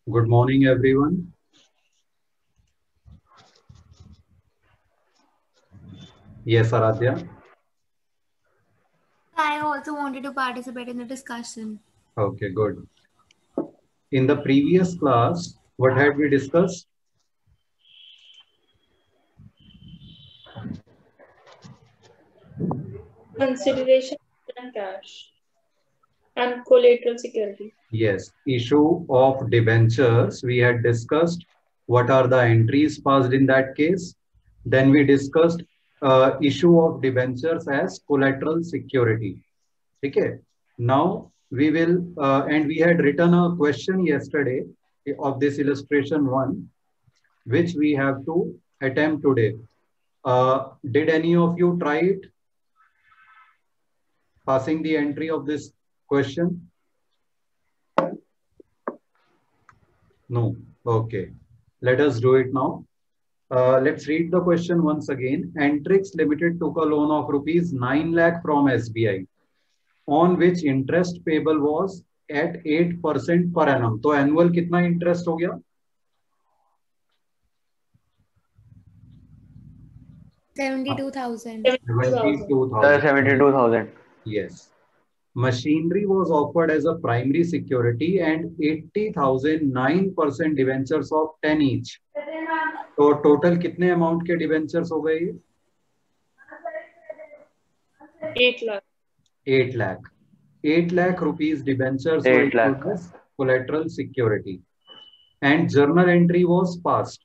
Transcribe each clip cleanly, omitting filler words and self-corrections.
Good morning, everyone. Yes, Aradhya. I also wanted to participate in the discussion. Okay, good. In the previous class, what had we discussed? Consideration and cash and collateral security. Yes, issue of debentures. We had discussed what are the entries passed in that case. Then we discussed issue of debentures as collateral security. Okay. Now we will, and we had written a question yesterday of this illustration one, which we have to attempt today. Did any of you try it? Passing the entry of this question? No. Okay. Let us do it now. Let's read the question once again. Antrix Limited took a loan of rupees 9 lakh from SBI, on which interest payable was at 8% per annum. तो annual कितना interest हो गया? 72,000. 72,000. 72,000. Yes. Machinery was offered as a primary security and 80,000 9% debentures of 10 each. तो total कितने amount के debentures हो गए? 8 lakh. 8 lakh. 8 lakh rupees debentures were 8 lakh. issued as collateral security. And journal entry was passed.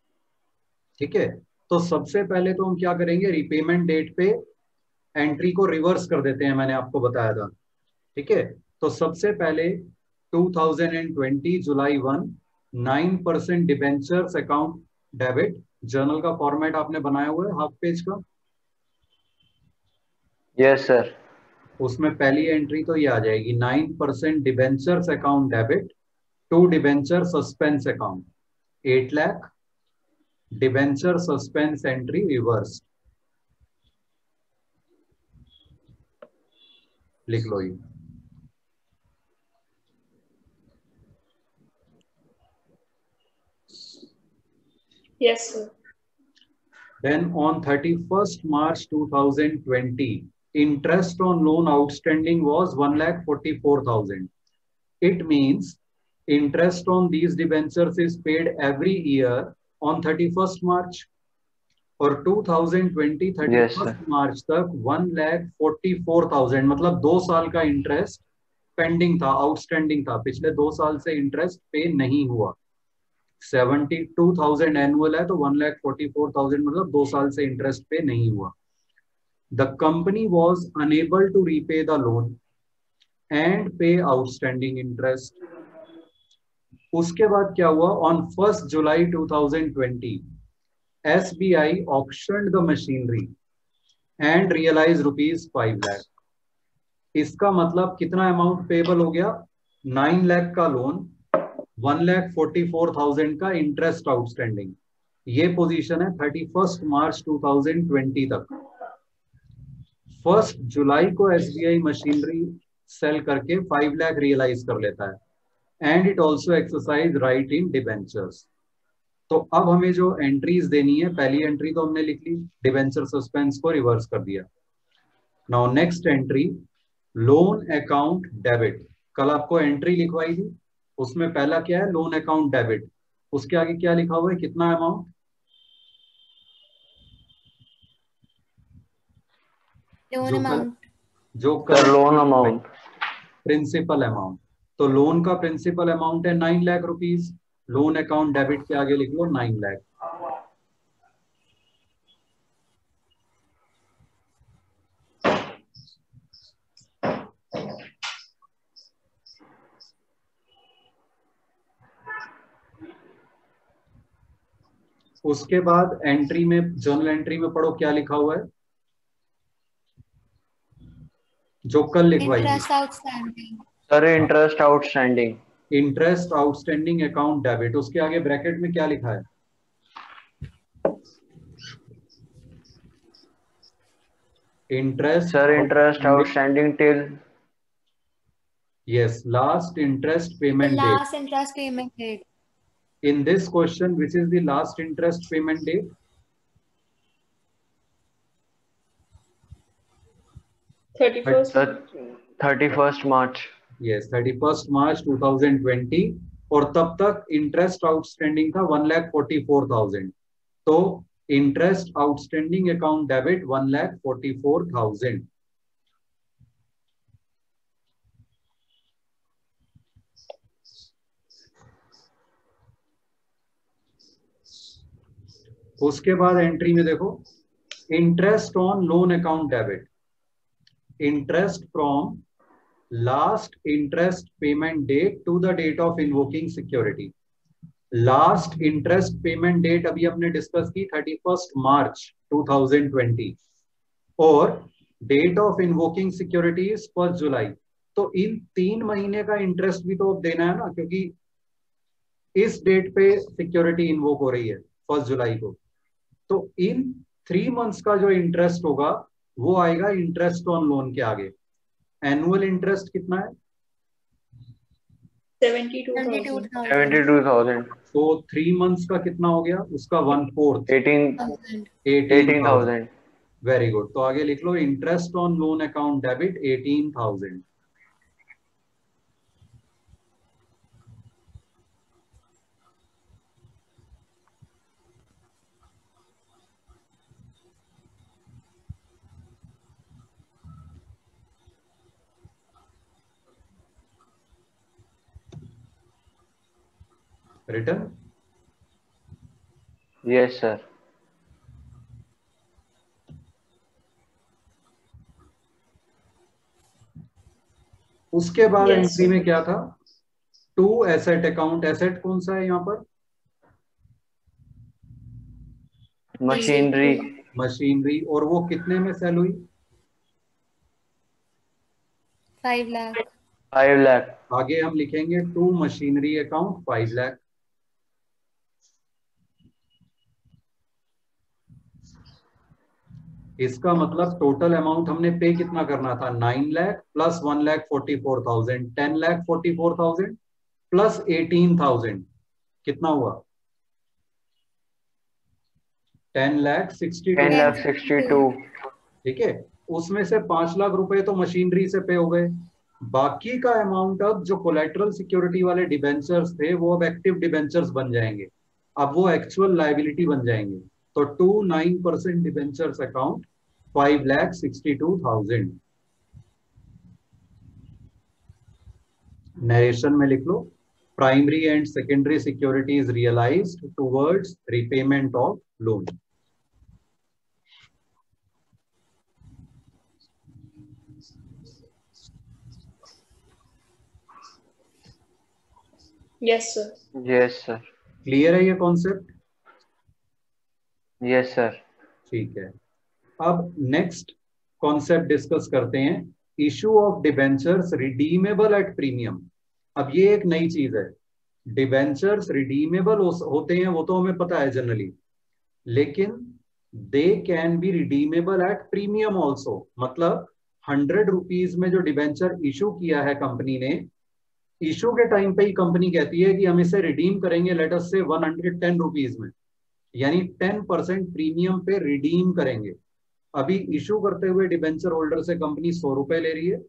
ठीक है, तो सबसे पहले तो हम क्या करेंगे, रिपेमेंट डेट पे एंट्री को रिवर्स कर देते हैं, मैंने आपको बताया था. ठीक है, तो सबसे पहले 2020 जुलाई 1 9% डिबेंचर्स अकाउंट डेबिट. जर्नल का फॉर्मेट आपने बनाया हुआ है हाफ पेज का? Yes sir. उसमें पहली एंट्री तो ये आ जाएगी 9% debentures account debit to debenture suspense account 8 lakh. Debenture suspense entry reverse. लिख लो ये. Yes, sir. Then on 31st March 2020, interest on loan outstanding was 1,44,000. It means interest on these debentures is paid every year on 31st March. और 2020 31st मार्च तक 1,44,000 मतलब 2 साल का interest pending था, outstanding था. पिछले 2 साल से इंटरेस्ट पे नहीं हुआ. 72,000 एनुअल है तो 1,44,000 मतलब 2 साल से इंटरेस्ट पे नहीं हुआ. The company was unable to repay the loan and pay outstanding interest. उसके बाद क्या हुआ, on 1 July 2020 SBI auctioned the machinery and realized rupees 5 lakh. इसका मतलब कितना अमाउंट पेबल हो गया? 9 लाख का लोन, 1,44,000 का इंटरेस्ट आउटस्टैंडिंग. ये पोजीशन है 31 मार्च 2020 तक. 1 जुलाई को SBI मशीनरी सेल करके 5 लाख रियलाइज कर लेता है and it also exercise right in debentures. तो अब हमें जो एंट्रीज देनी है, पहली एंट्री तो हमने लिख ली, डिबेंचर सस्पेंस को रिवर्स कर दिया. Now next entry loan account debit. कल आपको एंट्री लिखवाई थी, उसमें पहला क्या है, लोन अकाउंट डेबिट. उसके आगे क्या लिखा हुआ है, कितना अमाउंट? Loan amount. जो sir loan amount. Principal amount. तो लोन का प्रिंसिपल अमाउंट है 9 lakh rupees. Loan account debit के आगे लिख लो 9 लाख. उसके बाद एंट्री में, जर्नल एंट्री में पढ़ो क्या लिखा हुआ है जो कल लिखवाई. Interest outstanding. Sir interest outstanding. Interest outstanding account debit. उसके आगे ब्रैकेट में क्या लिखा है? Interest. Sir interest outstanding till. Yes, last interest The payment date. last interest payment date. In this question, which is the last interest payment date? Thirty-first. 31st March. Yes, 31st March 2020, और तब तक interest outstanding था 1,44,000. तो interest outstanding account debit 1,44,000. उसके बाद entry में देखो, interest on loan account debit, interest from last interest payment date to the date of invoking security. Last interest payment date अभी हमने डिस्कस की 31st मार्च 2020, और date of invoking security 1 July. तो इन 3 महीने का इंटरेस्ट भी तो अब देना है ना, क्योंकि इस डेट पे सिक्योरिटी इन्वोक हो रही है 1 जुलाई को. तो इन 3 मंथ्स का जो इंटरेस्ट होगा वो आएगा इंटरेस्ट ऑन लोन के आगे. एनुअल इंटरेस्ट कितना है? 72,000. 72,000. तो 3 मंथ्स का कितना हो गया? उसका 1/4, 18,000. 18,000. Very good. तो आगे लिख लो, interest on loan account debit 18,000. Return. Yes, sir. उसके बाद Yes, एंट्री sir. में क्या था? To asset account. एसेट कौन सा है यहाँ पर? Machinery. मशीनरी. और वो कितने में सेल हुई? 5 lakh. 5 lakh. आगे हम लिखेंगे टू मशीनरी अकाउंट 5 लाख. इसका मतलब टोटल अमाउंट हमने पे कितना करना था? 9 लाख प्लस 1,44,000. 10,44,000 प्लस 18,000 कितना हुआ? 10,62,000. 10,62,000. ठीक है. उसमें से 5 लाख रुपए तो मशीनरी से पे हो गए. बाकी का अमाउंट अब जो कोलेटरल सिक्योरिटी वाले डिबेंचर्स थे वो अब एक्टिव डिबेंचर्स बन जाएंगे. अब वो एक्चुअल लायबिलिटी बन जाएंगे. तो 2.9% डिबेंचर्स अकाउंट 5,62,000. नरेशन में लिख लो, primary and secondary securities realised towards repayment of loan. Yes, sir. Yes, sir. Clear है ये कॉन्सेप्ट? Yes, sir. ठीक है. अब नेक्स्ट कॉन्सेप्ट डिस्कस करते हैं, issue of debentures redeemable at premium. अब ये एक नई चीज है. डिबेंचर्स रिडीमेबल होते हैं वो तो हमें पता है जनरली, लेकिन they can be redeemable at premium also. मतलब 100 रुपीज में जो डिबेंचर इशू किया है कंपनी ने, इशू के टाइम पे ही कंपनी कहती है कि हम इसे रिडीम करेंगे लेट अस से 110 रुपीज में, यानी 10% प्रीमियम पे रिडीम करेंगे. अभी इशू करते हुए डिबेंचर होल्डर से कंपनी 100 रुपए ले रही है,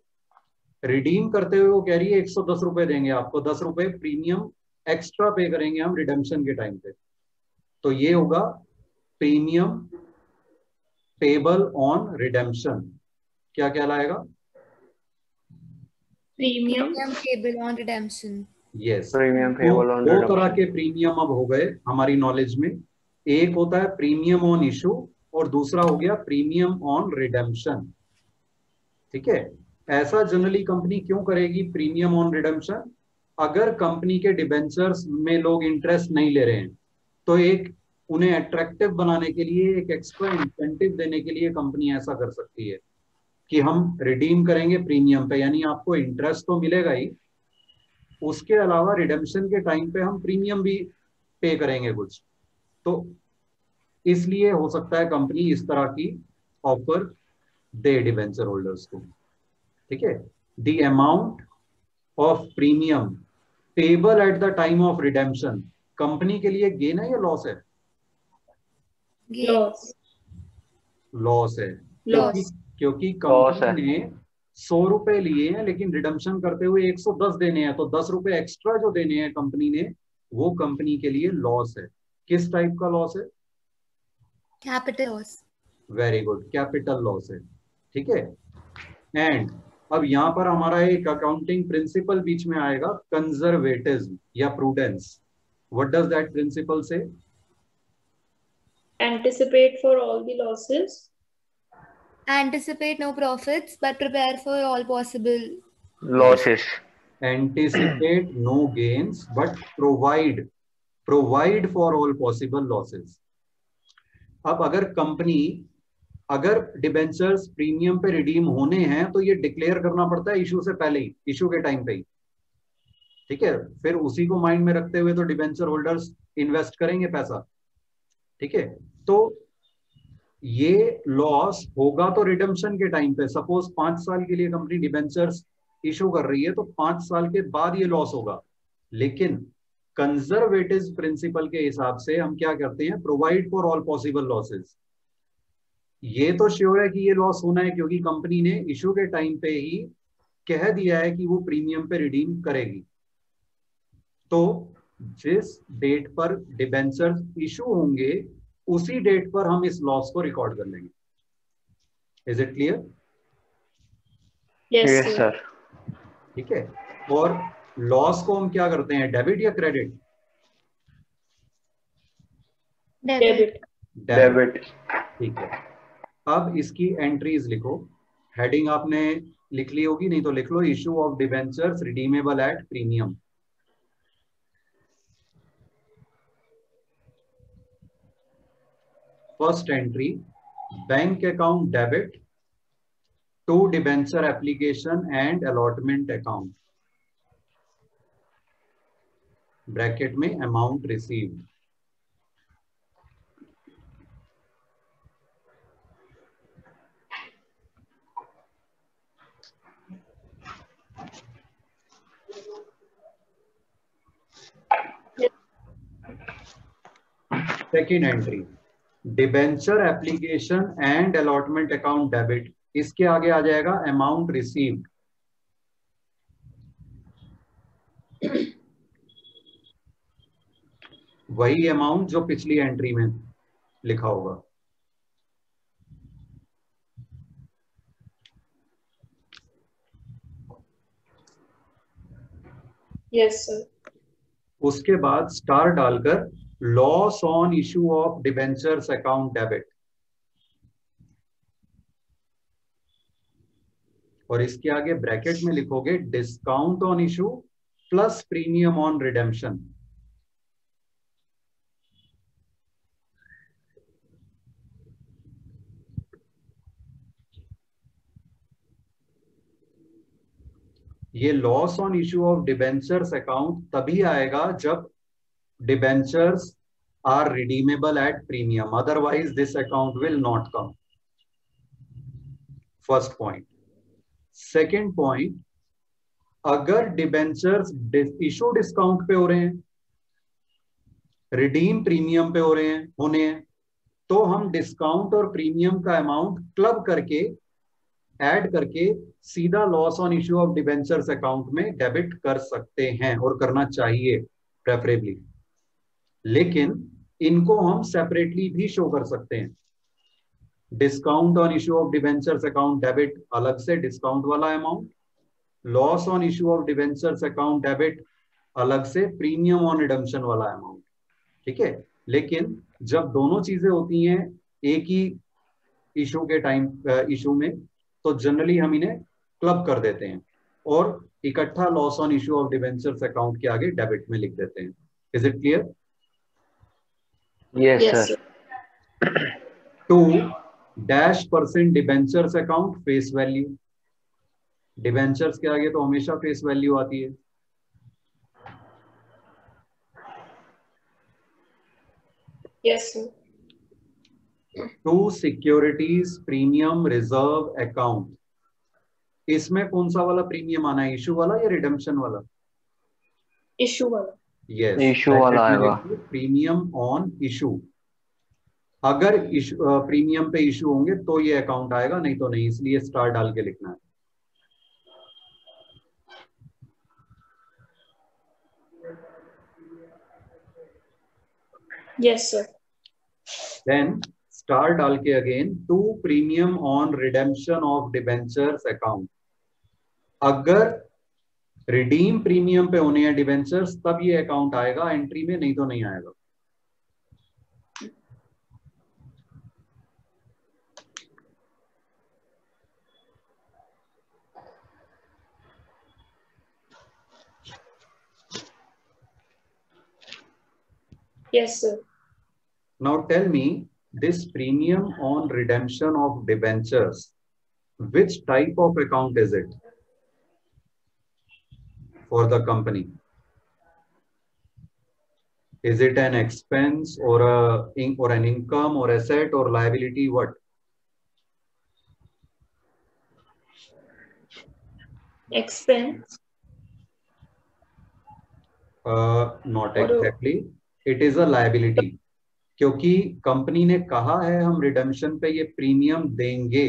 रिडीम करते हुए वो कह रही है 110 रुपए देंगे आपको, 10 रुपए प्रीमियम एक्स्ट्रा पे करेंगे हम रिडेम्पशन के टाइम पे. तो ये होगा प्रीमियम पेबल ऑन रिडेम्पशन. क्या कहलाएगा? Premium. Payable on redemption. Yes. Premium payable on दो तरह redemption. के प्रीमियम अब हो गए हमारी नॉलेज में. एक होता है प्रीमियम ऑन इशू और दूसरा हो गया प्रीमियम ऑन रिडेम्पशन. ठीक है. ऐसा जनरली कंपनी क्यों करेगी प्रीमियम ऑन रिडेम्पशन? अगर कंपनी के डिबेंचर्स में लोग इंटरेस्ट नहीं ले रहे हैं तो एक उन्हें अट्रैक्टिव बनाने के लिए, एक एक्स्ट्रा इंसेंटिव देने के लिए कंपनी ऐसा कर सकती है कि हम रिडीम करेंगे प्रीमियम पे, यानी आपको इंटरेस्ट तो मिलेगा ही, उसके अलावा रिडेम्पशन के टाइम पे हम प्रीमियम भी पे करेंगे कुछ. तो इसलिए हो सकता है कंपनी इस तरह की ऑफर दे डिबेंचर होल्डर्स को. ठीक है. The amount of premium payable at the time of redemption, company के लिए गेन है या लॉस है? Gain. Loss. लॉस है, Loss. क्योंकि Loss कंपनी ने 100 रुपए लिए हैं लेकिन रिडम्पशन करते हुए 110 देने हैं, तो 10 रुपए एक्स्ट्रा जो देने हैं कंपनी ने, वो कंपनी के लिए लॉस है। किस टाइप का लॉस है? Capital loss. Very good, capital loss है। ठीक है। एंड अब यहां पर हमारा एक अकाउंटिंग प्रिंसिपल बीच में आएगा, कंजर्वेटिज्म या prudence. What does that principle से? Anticipate for all the losses. Anticipate no profits, but prepare for all possible. losses. Anticipate no gains but provide for all possible losses. अब अगर debentures premium पे redeem होने हैं तो ये declare करना पड़ता है इशू से पहले ही, इशू के टाइम पे ही। ठीक है, फिर उसी को माइंड में रखते हुए तो डिबेंचर होल्डर्स इन्वेस्ट करेंगे पैसा। ठीक है, तो ये लॉस होगा तो रिडम्पशन के टाइम पे। सपोज 5 साल के लिए कंपनी डिबेंचर्स इशू कर रही है तो 5 साल के बाद ये लॉस होगा, लेकिन कंजर्वेटिव प्रिंसिपल के हिसाब से हम क्या करते हैं? Provide for all possible losses. ये तो श्योर है कि ये लॉस होना है क्योंकि कंपनी ने इशू के टाइम पे ही कह दिया है कि वो प्रीमियम पे रिडीम करेगी। तो जिस डेट पर डिबेंचर्स इशू होंगे उसी डेट पर हम इस लॉस को रिकॉर्ड कर लेंगे। Is it clear? Yes, Yes, sir. sir. ठीक है, और लॉस को हम क्या करते हैं? डेबिट या क्रेडिट? Debit. Debit. Debit. ठीक है, अब इसकी एंट्रीज लिखो। हेडिंग आपने लिख ली होगी, नहीं तो लिख लो, issue of debentures redeemable at premium. First entry, bank account debit to debenture application and allotment account, bracket में amount received. Second entry, debenture application and allotment account debit, इसके आगे आ जाएगा अमाउंट रिसीव्ड। वही अमाउंट जो पिछली entry में लिखा होगा। Yes, sir. उसके बाद स्टार डालकर loss on issue of debentures account debit, और इसके आगे ब्रैकेट में लिखोगे discount on issue plus premium on redemption. ये loss on issue of debentures account तभी आएगा जब debentures are redeemable at premium, otherwise this account will not come. First point. Second point, अगर डिबेंचर्स इशू डिस्काउंट पे हो रहे हैं, redeem premium पे हो रहे हैं होने हैं, तो हम डिस्काउंट और प्रीमियम का अमाउंट क्लब करके ऐड करके सीधा loss on issue of debentures account में डेबिट कर सकते हैं, और करना चाहिए प्रेफरेबली। लेकिन इनको हम सेपरेटली भी शो कर सकते हैं। Discount on issue of debentures account debit अलग से डिस्काउंट वाला amount, loss on issue of debentures account debit अलग से प्रीमियम ऑन रिडम्पशन वाला अमाउंट। ठीक है, लेकिन जब दोनों चीजें होती हैं एक ही इशू के टाइम इशू में, तो जनरली हम इन्हें क्लब कर देते हैं और इकट्ठा loss on issue of debentures account के आगे डेबिट में लिख देते हैं। Is it clear? Yes, Yes, sir. sir. 2% debentures account face value, debentures के आगे तो हमेशा फेस वैल्यू आती है। Yes, sir. 2 securities premium reserve account, इसमें कौन सा वाला प्रीमियम आना है? इशू वाला या रिडेम्पशन वाला? Issue वाला. यस, इशू वाला आएगा। Premium on issue. अगर प्रीमियम पे इशू होंगे तो ये अकाउंट आएगा, नहीं तो नहीं, इसलिए स्टार डाल के लिखना है। Yes, sir. देन स्टार डाल के again to premium on redemption of debentures account. अगर रिडीम प्रीमियम पे होने हैं डिबेंचर्स तब ये अकाउंट आएगा एंट्री में, नहीं तो नहीं आएगा। Yes, sir. Now tell me, this premium on redemption of debentures, which type of account is it for the company? Is it an expense or an income or asset or liability? What? Expense. Not exactly. It is a liability. क्योंकि company ने कहा है हम redemption पे ये premium देंगे,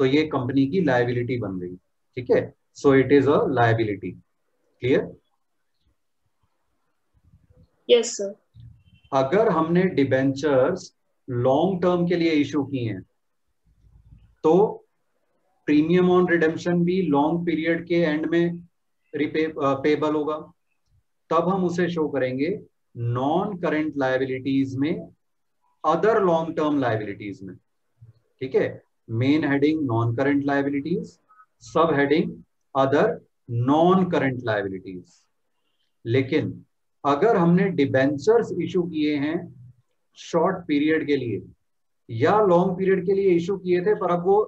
तो ये कंपनी की लायबिलिटी बन गई। ठीक है, so it is a liability. Clear? Yes, sir. अगर हमने डिबेंचर्स लॉन्ग टर्म के लिए इशू किए हैं तो प्रीमियम ऑन रिडेम्पशन भी लॉन्ग पीरियड के एंड में पेबल होगा, तब हम उसे शो करेंगे नॉन करेंट लायबिलिटीज में, अदर लॉन्ग टर्म लायबिलिटीज में। ठीक है, main heading non current liabilities, sub heading other non current liabilities. लेकिन अगर हमने डिबेंचर्स इशू किए हैं शॉर्ट पीरियड के लिए या लॉन्ग पीरियड के लिए इशू किए थे पर अब वो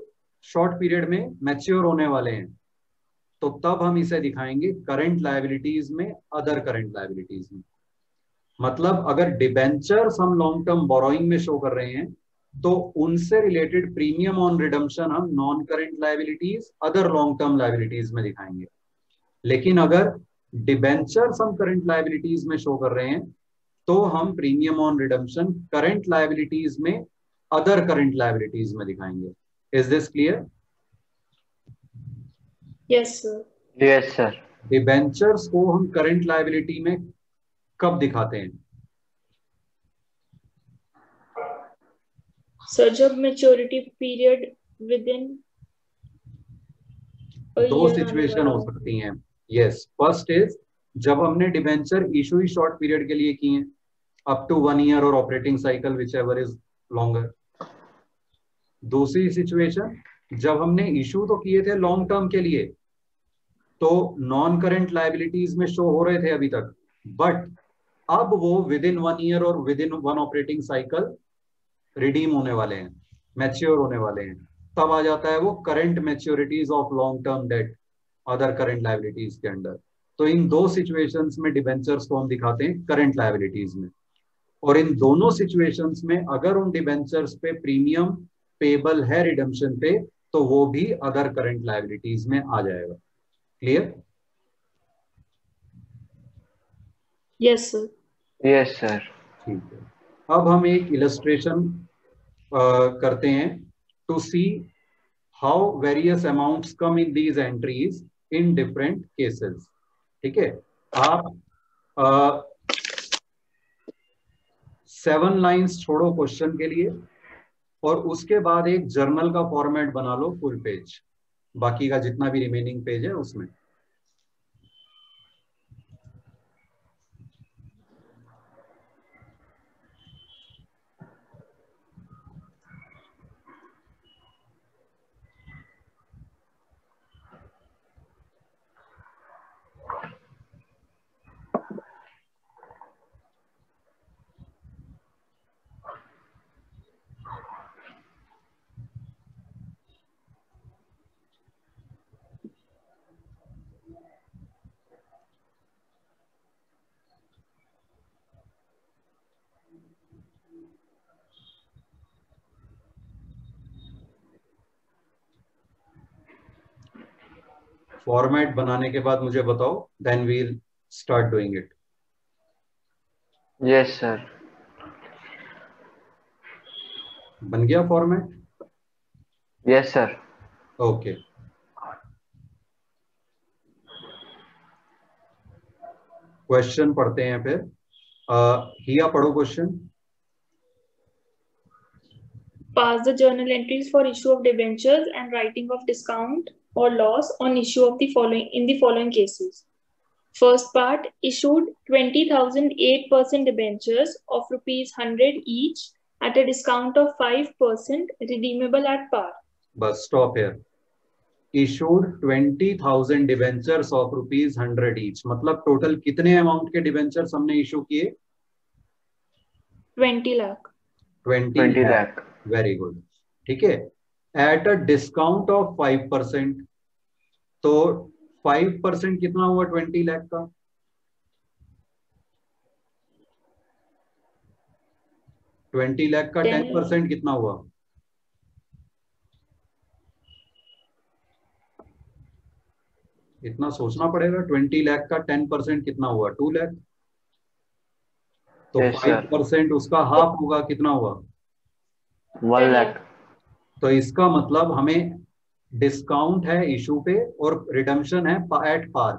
शॉर्ट पीरियड में मैच्योर होने वाले हैं, तो तब हम इसे दिखाएंगे करंट लायबिलिटीज में, अदर करंट लायबिलिटीज में। मतलब अगर डिबेंचर्स हम लॉन्ग टर्म बोरोइंग में शो कर रहे हैं तो उनसे रिलेटेड प्रीमियम ऑन रिडम्पशन हम non current liabilities, other long term liabilities में दिखाएंगे। लेकिन अगर डिबेंचर्स हम करंट लायबिलिटीज में शो कर रहे हैं तो हम premium on redemption current liabilities में, अदर करंट लायबिलिटीज में दिखाएंगे। Is this clear? Yes, sir. Yes sir. Debentures को हम करंट लायबिलिटी में कब दिखाते हैं? Sir, जब maturity period within a दो year सिचुएशन आने हो वाला सकती हैं। यस, फर्स्ट इज जब हमने डिबेंचर इशू ही शॉर्ट पीरियड के लिए किए हैं, अप टू 1 ईयर और operating cycle which ever is longer. दूसरी सिचुएशन जब हमने इशू तो किए थे लॉन्ग टर्म के लिए, तो नॉन करंट लायबिलिटीज में शो हो रहे थे अभी तक, बट अब वो विद इन 1 ईयर और with in 1 operating cycle redeem होने वाले हैं, मैच्योर होने वाले हैं, तब आ जाता है वो current मैच्योरिटीज of long term debt, other current liabilities के अंडर। तो इन दो सिचुएशंस में डिबेंचर्स को हम दिखाते हैं करंट लायबिलिटीज में, और इन दोनों सिचुएशंस में अगर उन डिबेंचर्स पे प्रीमियम पेबल है रिडम्पशन पे तो वो भी अदर करंट लायबिलिटीज में आ जाएगा। Clear? Yes, sir. Yes sir. ठीक है, अब हम एक इलस्ट्रेशन करते हैं to see how various amounts come in these entries in different cases. ठीक है, आप 7 लाइंस छोड़ो क्वेश्चन के लिए और उसके बाद एक जर्नल का फॉर्मेट बना लो फुल पेज, बाकी का जितना भी रिमेनिंग पेज है उसमें। फॉर्मेट बनाने के बाद मुझे बताओ, then we'll start doing it. Yes, sir. बन गया format? Yes, sir. Okay, question पढ़ते हैं फिर। हिया पढ़ो question. Pass the journal entries for issue of debentures and writing of discount or loss on issue of the following in the following cases. First part, issued 20,000 8% debentures of rupees 100 each at a discount of 5% redeemable at par. Bus stop here. Issued 20,000 debentures of rupees 100 each, मतलब total कितने amount के debentures हमने issue किए? 20 lakh. 20 20 lakh। lakh. Very good, ठीक है। At a discount of 5%, तो 5% कितना हुआ 20 लाख का? ट्वेंटी लाख का 10 10% कितना हुआ? इतना सोचना पड़ेगा। 20 लाख का 10% कितना हुआ? 2 लाख। तो Yes, sir. 5% उसका हाफ होगा, कितना हुआ? 1 10 lakh. lakh. तो इसका मतलब हमें डिस्काउंट है इशू पे और रिडम्पशन है एट पार।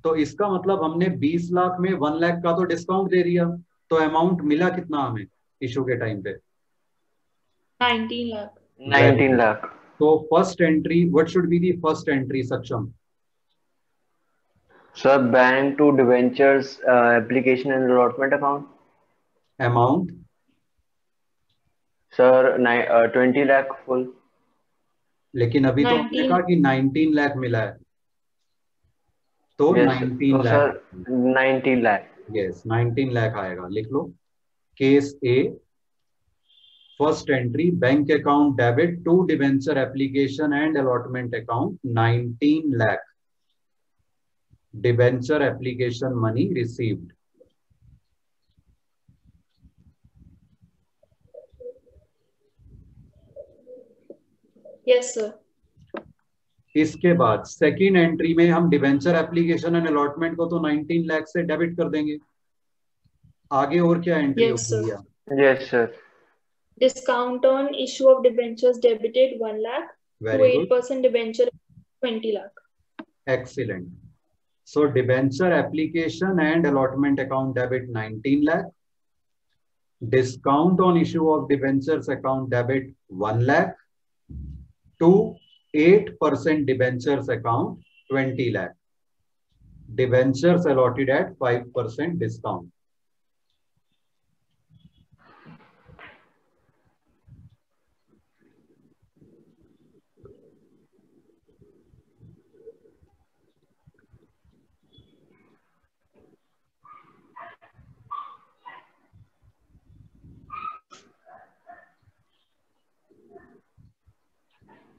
तो इसका मतलब हमने 20 लाख में 1 लाख का तो डिस्काउंट दे दिया, तो अमाउंट मिला कितना हमें इशू के टाइम पे? 19 lakh. 19 lakh. तो first entry, what should be the first entry सक्षम? Sir, bank to debentures application and allotment account. Amount Sir, 20 lakh full. लेकिन अभी तो हमने 19 कहा कि 19 लाख मिला है, तो Yes. 19 So, lakh. sir, 19 lakh. Yes, 19 lakh आएगा। लिख लो। Case A, first entry, bank account debit to debenture application and allotment account 19 lakh, debenture application money received. Yes, sir. इसके बाद सेकेंड एंट्री में हम डिवेंचर एप्लीकेशन एंड अलॉटमेंट को तो 19 लाख से डेबिट कर देंगे। आगे और क्या एंट्री Yes, होगी? sir. Yes, sir. Discount on issue of debentures debited 1 lakh to very good, 8% debenture 20 lakh. excellent. So debenture application and allotment account debit 19 lakh, discount on issue of debentures account debit 1 lakh, to 8% debentures account 20 lakh, debentures allotted at 5% discount.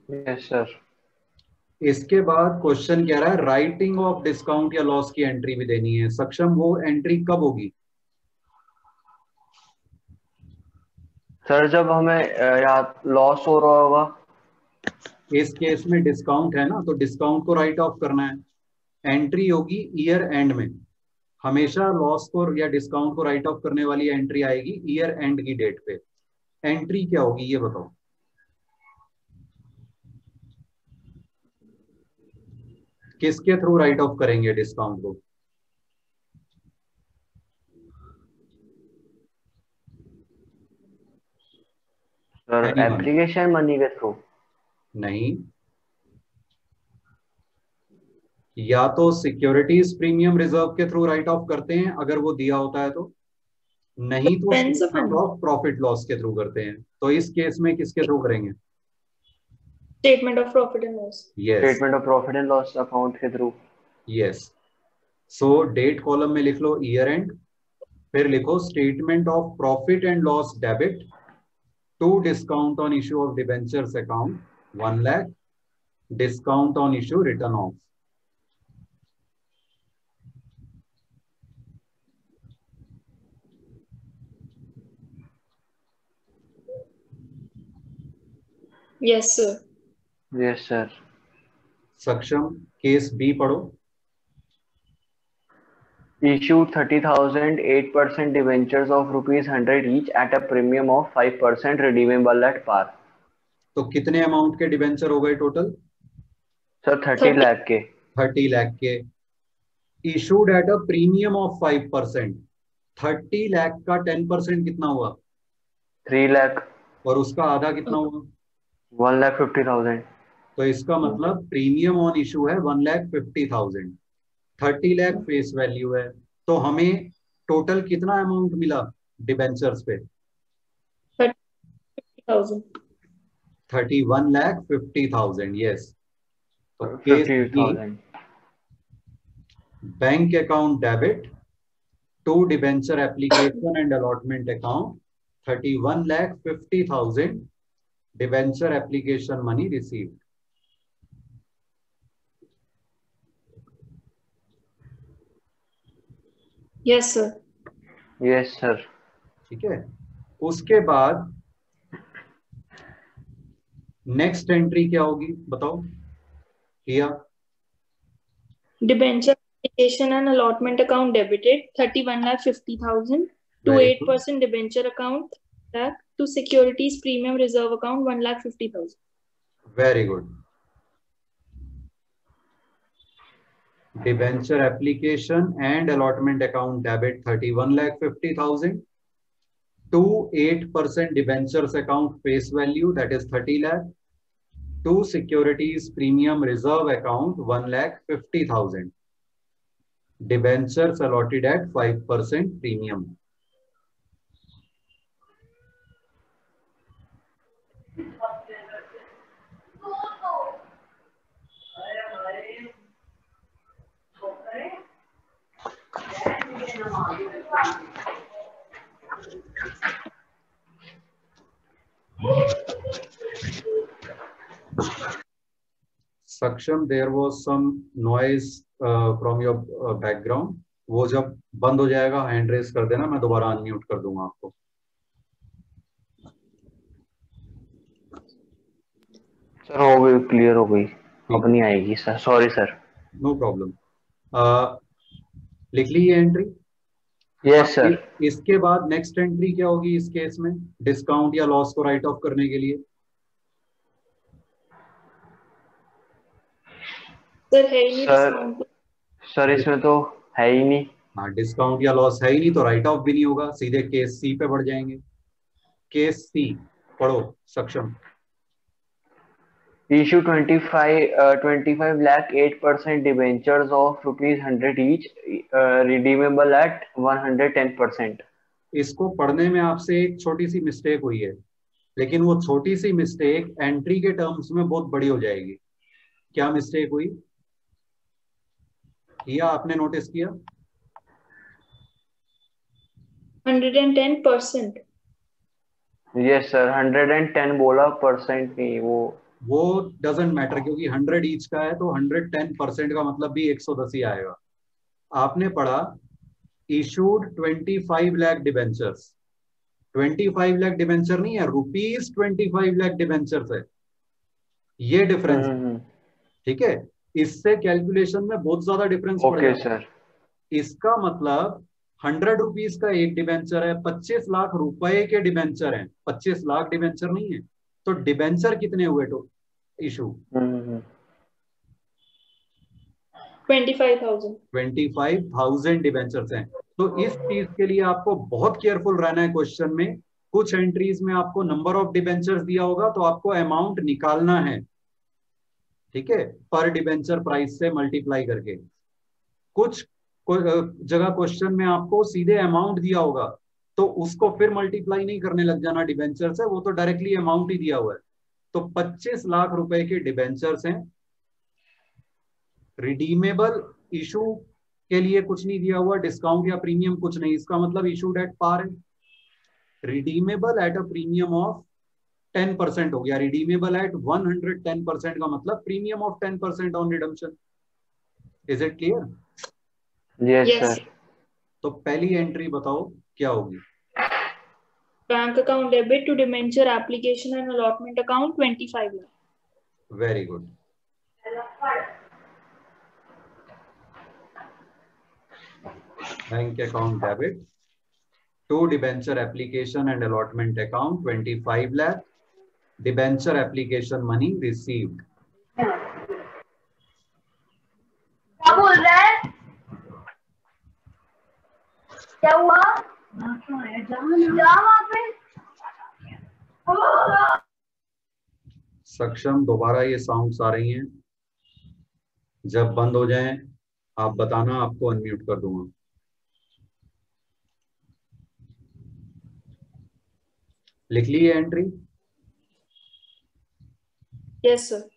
Yes, sir. इसके बाद question कह रहा है writing of discount या loss की entry भी देनी है। सक्षम, वो एंट्री कब होगी? सर, जब हमें लॉस हो रहा होगा। इस केस में डिस्काउंट है ना, तो डिस्काउंट को राइट ऑफ करना है। एंट्री होगी ईयर एंड में। हमेशा लॉस को या डिस्काउंट को राइट ऑफ करने वाली एंट्री आएगी ईयर एंड की डेट पे। एंट्री क्या होगी ये बताओ? किसके थ्रू राइट ऑफ करेंगे डिस्काउंट को? Sir, Anyone? एप्लीकेशन मनी के थ्रू। नहीं, या तो सिक्योरिटीज प्रीमियम रिजर्व के थ्रू राइट ऑफ करते हैं अगर वो दिया होता है तो, नहीं तो Expense statement account. Of profit loss के थ्रू करते हैं। तो इस केस में किसके थ्रू करेंगे? Statement of profit and loss. Yes statement of profit and loss account के through. Yes. So date column में लिख लो ईयर एंड, फिर लिखो statement of profit and loss debit to discount on issue of debentures account 1 lakh, discount on issue written off. Yes, sir. Yes, sir. Saksham, case B पढ़ो। issued 30,000 8% debentures of rupees 100 each at a premium of 5% redeemable at par. तो कितने amount के debenture हो गए total? Sir 30 lakh के. 30 लाख के, issued at a premium of 5%. 30 lakh का 10% कितना हुआ? 3 लाख. और उसका आधा कितना हुआ? 1,50,000. तो इसका मतलब प्रीमियम ऑन इशू है 1,50,000. 30 लाख फेस वैल्यू है, तो हमें टोटल कितना अमाउंट मिला डिबेंचर्स पे? 31,50,000. यस. तो case 50,000. Bank account debit to debenture application and allotment account 31,50,000 debenture application money received. Yes, sir. Yes, sir. ठीक है. उसके बाद नेक्स्ट एंट्री क्या होगी बताओ? किया Debenture application and allotment account debited 31,50,000 to Very good. 8% debenture account lakh to securities premium reserve account 1,50,000. Very good. Debenture application and allotment account debit 31,50,000 to 8% debentures account face value, that is 30 lakh, to securities premium reserve account 1,50,000. Debentures allotted at 5% premium. Saksham, there was some noise from your background. वो जब बंद हो जाएगा hand raise कर देना, मैं दोबारा unmute कर दूंगा आपको. सर हो गई, क्लियर हो गई. अब नहीं आएगी sir, sorry sir. No problem. लिख ली ये एंट्री? Yes sir. इसके बाद नेक्स्ट एंट्री क्या होगी इस केस में डिस्काउंट या लॉस को राइट ऑफ करने के लिए? सर है ही नहीं डिस्काउंट. सर इसमें तो है ही नहीं. हाँ, डिस्काउंट या लॉस है ही नहीं, तो राइट ऑफ भी नहीं होगा, सीधे केस सी पे बढ़ जाएंगे. केस सी पढ़ो सक्षम. Issue 25 lakh 8% debentures of rupees 100 each, redeemable at 110%. इसको पढ़ने में आपसे एक छोटी सी मिस्टेक हुई है, लेकिन वो छोटी सी मिस्टेक एंट्री के टर्म्स में बहुत बड़ी हो जाएगी. क्या मिस्टेक हुई? किया आपने, नोटिस किया? 110%. यस सर, 110 बोला, परसेंट नहीं. वो डजेंट मैटर, क्योंकि 100 ईच का है तो 110% का मतलब भी 110 ही आएगा. आपने पढ़ा issued 25 lakh debentures. 25 lakh debenture नहीं है, रुपीज 25 लाख डिबेंचर्स है. ये डिफरेंस. ठीक है, इससे कैलकुलेशन में बहुत ज्यादा डिफरेंस ओके सर. इसका मतलब 100 रुपीज का एक डिबेंचर है, 25 लाख रुपए के डिबेंचर हैं. 25 लाख डिबेंचर नहीं है, तो डिबेंचर कितने हुए तो इशू? 25,000 डिबेंचर्स हैं. तो इस चीज के लिए आपको बहुत केयरफुल रहना है. क्वेश्चन में कुछ एंट्रीज में आपको नंबर ऑफ डिबेंचर्स दिया होगा, तो आपको अमाउंट निकालना है. ठीक है, पर डिबेंचर प्राइस से मल्टीप्लाई करके. कुछ जगह क्वेश्चन में आपको सीधे अमाउंट दिया होगा, तो उसको फिर मल्टीप्लाई नहीं करने लग जाना डिबेंचर से, वो तो डायरेक्टली अमाउंट ही दिया हुआ है. तो 25 लाख रुपए के डिबेंचर्स हैं. रिडीमेबल इशू के लिए कुछ नहीं दिया हुआ, डिस्काउंट या प्रीमियम कुछ नहीं, इसका मतलब इशूड एट पार है. Redeemable at a premium of 10% हो गया. रिडीमेबल एट 110% का मतलब premium of 10% on redemption. Is it clear? Yes sir. तो पहली एंट्री बताओ क्या होगी? Bank account debit to debenture application and allotment account 25 lakh. Very good. Bank account debit to debenture application and allotment account 25 lakh, debenture application money received. क्या बोल रहा है? क्या हुआ? जा वहाँ पे। सक्षम, दोबारा ये साउंड्स आ रही हैं, जब बंद हो जाएं आप बताना, आपको अनम्यूट कर दूंगा। लिख ली है entry? Yes sir.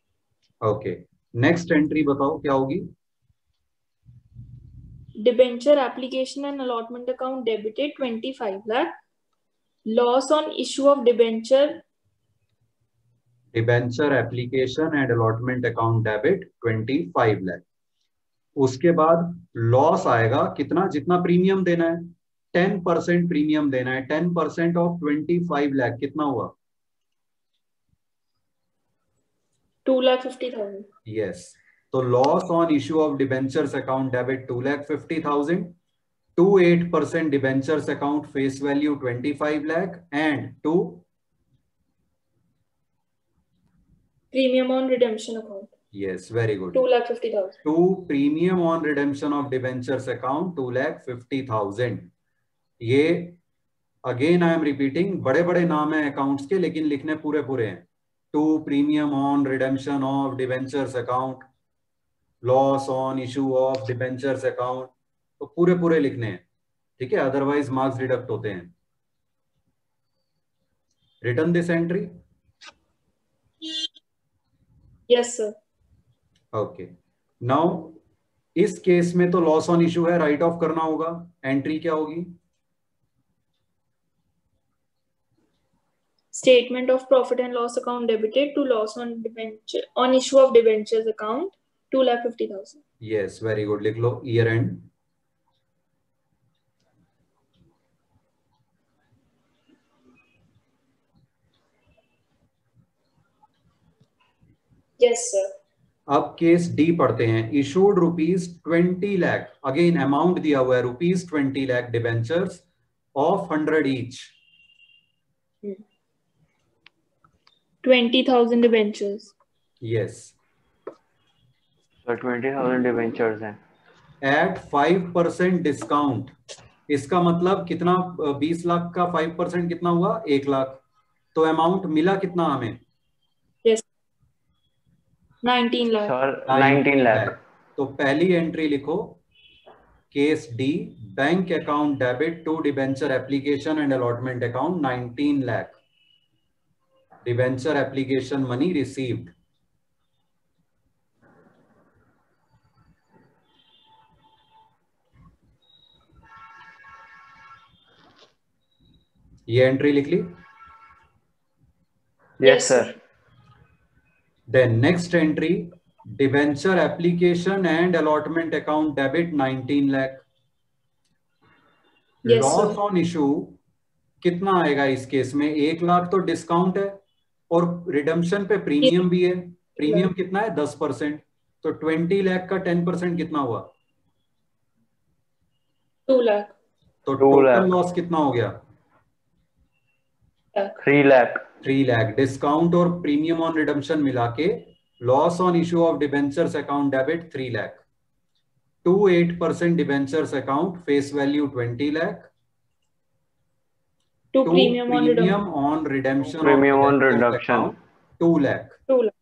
Okay, next entry बताओ क्या होगी? Debenture application and allotment account debited 25 lakh, loss on issue of debenture, debenture application and allotment account debit 25 lakh. उसके बाद लॉस आएगा कितना? जितना प्रीमियम देना है 10% प्रीमियम देना है। 10% ऑफ 25 लाख कितना हुआ? 2,50,000। यस, तो loss on issue of debentures account debit 2,50,000 to 8% debentures account face value 25 lakh and to premium on redemption account. yes, very good. 2,50,000. To premium on redemption of debentures account 2,50,000. ये again I am repeating, बड़े बड़े नाम है accounts के लेकिन लिखने पूरे पूरे हैं। To premium on redemption of debentures account, loss on issue of debentures account, तो पूरे पूरे लिखने हैं, ठीक है, अदरवाइज मार्क्स डिडक्ट होते हैं। Return this entry? Yes sir. Okay, now इस केस में तो लॉस ऑन इशू है, राइट ऑफ करना होगा। एंट्री क्या होगी? Statement of profit and loss account debited to loss on debenture on issue of debentures account 2,50,000. Yes, very good, लिख लो ईयर एंड। Yes sir. अब केस डी पढ़ते हैं। इशूड ₹20 लाख, अगेन अमाउंट दिया हुआ है ₹20 lakh, debentures of 100 each. 20,000 debentures. Yes, So 20,000 debentures हैं। Eight 5% discount, इसका मतलब कितना? 20 लाख का 5% कितना हुआ? 1 लाख। तो अमाउंट मिला कितना हमें? Yes. 19 lakh. Sir, 19 lakh। तो पहली एंट्री लिखो, case D, bank account debit to debenture application and allotment account 19 lakh, debenture application money received. ये एंट्री लिख ली? Yes sir। Then next entry, debenture application and allotment account debit 19 lakh. Yes, Loss sir. on issue कितना आएगा इस case में? 1 लाख तो discount है और रिडम्पशन पे प्रीमियम भी है। प्रीमियम कितना है? 10%। तो 20 लाख का 10% कितना हुआ? 2 lakh. तो 2 टोटल लाख। लॉस कितना हो गया? 3 lakh। 3 लाख। डिस्काउंट और प्रीमियम ऑन रिडम्पशन मिला के loss on issue of debentures account debit 3 lakh to 8% debentures account face value 20 lakh To to premium on premium redemption. on redemption Premium of on debentures reduction। account 2 lakh. 2 lakh.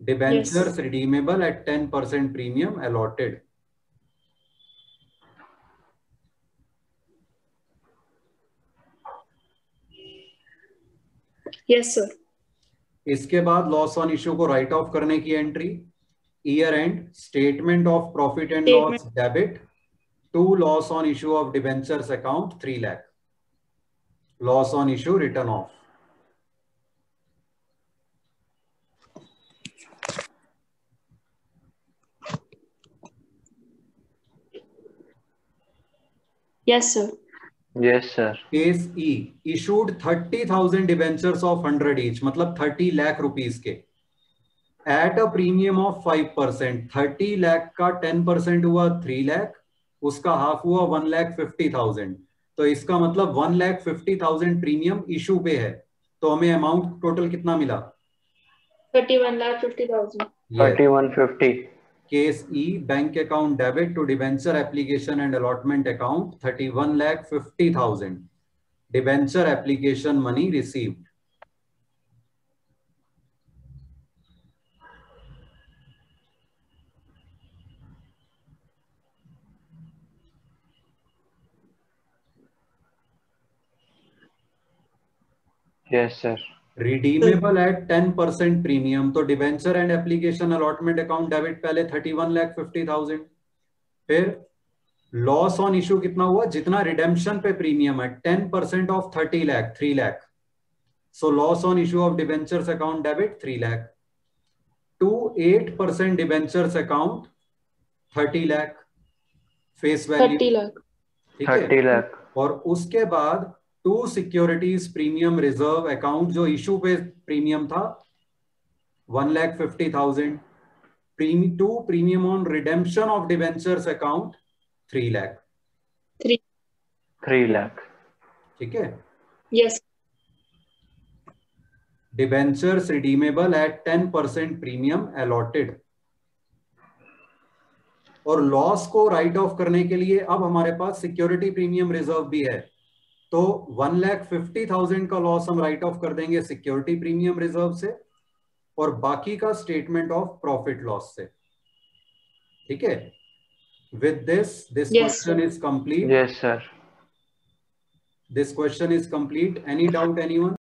Debentures redeemable at 10% premium allotted. Yes sir. इसके बाद loss on issue को write off करने की entry, year end statement of profit and loss debit to loss on issue of debentures account 3 lakh, loss on issue written off. Yes sir. Yes sir। Case E, issued 30,000 debentures of 100 each, मतलब 30 lakh rupees के, at a premium of 5%। 30 lakh का 10% हुआ 3 लाख, उसका half हुआ 1,50,000, तो इसका मतलब 1,50,000 premium issue पे है, तो हमें अमाउंट टोटल कितना मिला? 31,50,000. 3150. Case E, bank account debit to debenture application and allotment account 31,50,000, debenture application money received. Yes, sir. Redeemable at 10% premium, तो debenture and application allotment account debit पहले 31,50,000, फिर लॉस ऑन इशू कितना हुआ? जितना redemption पे premium है 10% of 30 lakh 3 lakh, so loss on issue of debentures account debit 3 lakh to 8% debentures account 30 lakh face value, 30 lakh. ठीक है. 30 lakh. और उसके बाद to securities premium reserve account, जो इशू पे प्रीमियम था 1,50,000, to premium on redemption of debentures account 3 lakh. 3 lakh. ठीक है. Yes. Debentures redeemable at 10% premium allotted. और लॉस को राइट ऑफ करने के लिए अब हमारे पास सिक्योरिटी प्रीमियम रिजर्व भी है, तो 1,50,000 का लॉस हम राइट ऑफ कर देंगे सिक्योरिटी प्रीमियम रिजर्व से, और बाकी का स्टेटमेंट ऑफ प्रॉफिट लॉस से. ठीक है. With this Yes, question sir. Is complete. Yes, sir. This question is complete. Any doubt, anyone?